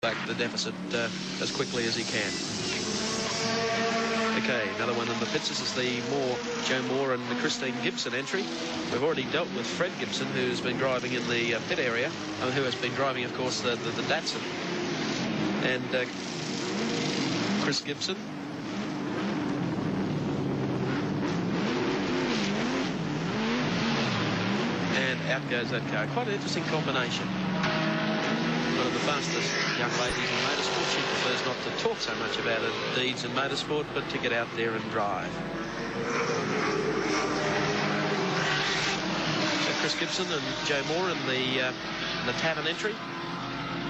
back the deficit as quickly as he can. Okay, another one in the pits. This is the Joe Moore and the Christine Gibson entry. We've already dealt with Fred Gibson, who's been driving in the pit area, who has been driving, of course, the Datsun. And Chris Gibson. And out goes that car. Quite an interesting combination. One of the fastest young ladies in motorsport. She prefers not to talk so much about her deeds in motorsport, but to get out there and drive. So Chris Gibson and Joe Moore in the Tavern entry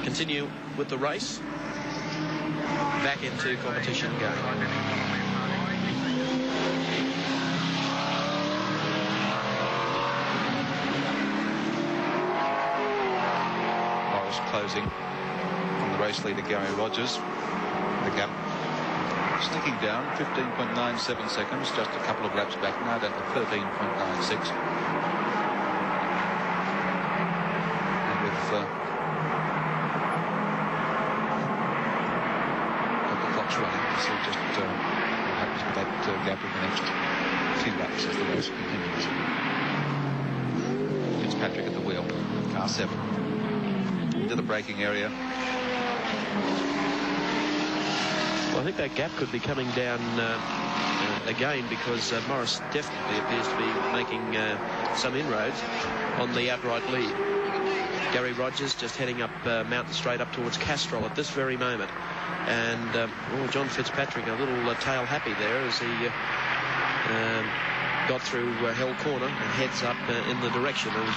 continue with the race. Back into competition again. Closing from the race leader Gary Rogers. The gap sticking down 15.97 seconds, just a couple of laps back now, down to 13.96. And with the clock's running, we'll see just what happens with that gap in the next few laps as the race continues. Fitzpatrick at the wheel, car 7. Into the braking area. Well, I think that gap could be coming down again, because Morris definitely appears to be making some inroads on the outright lead. Gary Rogers just heading up Mountain Straight up towards Castrol at this very moment. And John Fitzpatrick a little tail happy there as he got through Hell Corner and heads up in the direction of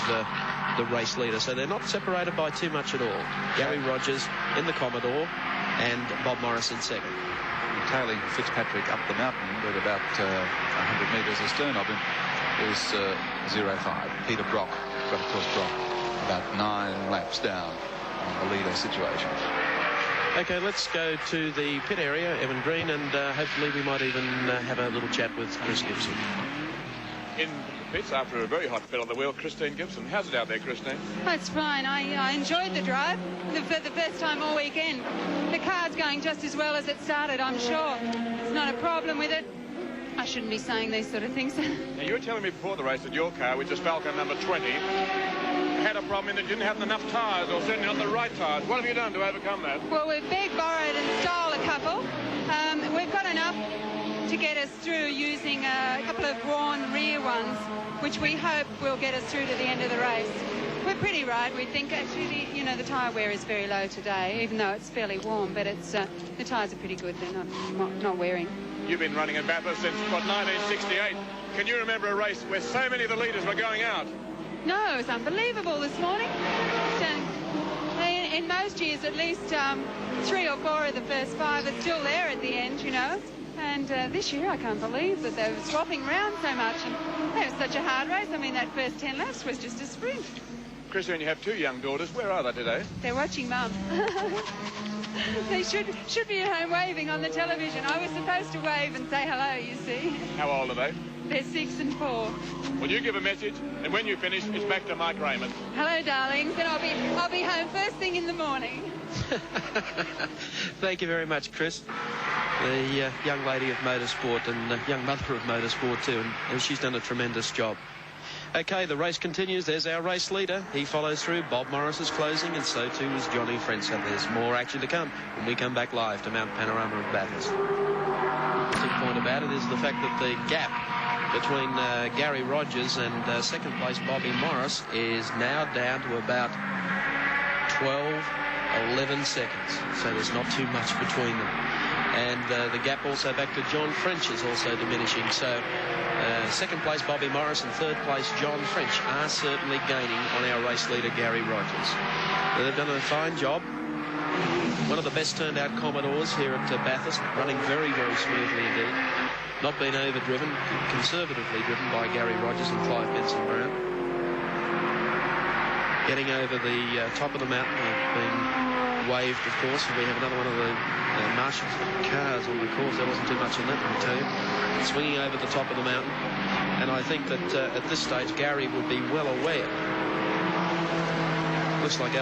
the race leader. So they're not separated by too much at all. Gary Rogers in the Commodore and Bob Morris in second. Tailing Fitzpatrick up the mountain with about 100 metres astern of him is 0.5. Peter Brock, but of course Brock about 9 laps down on the leader situation. Okay, let's go to the pit area, Evan Green, and hopefully we might even have a little chat with Chris Gibson. In the pits after a very hot pit on the wheel, Christine Gibson. How's it out there, Christine? Oh, it's fine. I enjoyed the drive for the first time all weekend. The car's going just as well as it started, I'm sure. It's not a problem with it. I shouldn't be saying these sort of things. Now, you were telling me before the race that your car, which is Falcon number 20, had a problem in that it didn't have enough tyres, or certainly not the right tyres. What have you done to overcome that? Well, we've begged, borrowed and stole a couple. We've got enough to get us through using a couple of worn rear ones, which we hope will get us through to the end of the race. We're pretty right. We think actually the tyre wear is very low today, even though it's fairly warm, but it's the tyres are pretty good. They're not wearing. You've been running in Bathurst since, what, 1968. Can you remember a race where so many of the leaders were going out? No, it was unbelievable this morning. In most years, at least 3 or 4 of the first 5 are still there at the end, And this year, I can't believe that they were swapping around so much. And it was such a hard race. I mean, that first 10 laps was just a sprint. Christine, you have 2 young daughters. Where are they today? They're watching Mum. They should be at home waving on the television. I was supposed to wave and say hello, you see. How old are they? They're 6 and 4. Well, you give a message, and when you finish, it's back to Mike Raymond. Hello, darlings, and I'll be home first thing in the morning. Thank you very much, Chris. The young lady of motorsport and young mother of motorsport too, and she's done a tremendous job. Okay, the race continues. There's our race leader. He follows through. Bob Morris is closing, and so too is Johnny French. And there's more action to come when we come back live to Mount Panorama of Bathurst. The big point about it is the fact that the gap between Gary Rogers and second place Bobby Morris is now down to about 11 seconds. So there's not too much between them. And the gap also back to John French is also diminishing. So second place Bobby Morris and third place John French are certainly gaining on our race leader Gary Rogers. They've done a fine job. One of the best turned out Commodores here at Bathurst, running very, very smoothly indeed. Not being overdriven, conservatively driven by Gary Rogers and Clive Benson-Brown. Getting over the top of the mountain, being waved, of course. We have another one of the Marshall cars on the course. There wasn't too much in that, let me tell you. Swinging over the top of the mountain. And I think that at this stage, Gary would be well aware. Looks like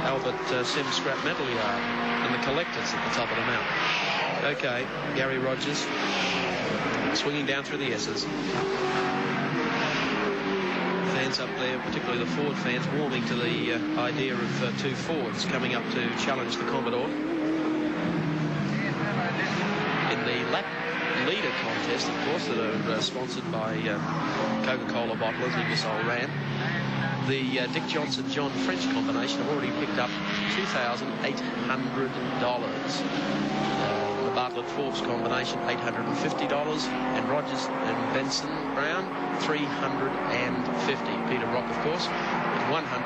Albert Sims Scrap Metal Yard and the collectors at the top of the mountain. Okay, Gary Rogers swinging down through the S's. Fans up there, particularly the Ford fans, warming to the idea of two Fords coming up to challenge the Commodore. In the lap leader contest, of course, that are sponsored by Coca-Cola bottlers, Ingersoll Rand, the Dick Johnson-John French combination have already picked up $2,800. The Bartlett Forbes combination, $850, and Rogers and Benson Brown, $350. Peter Brock, of course, with $100.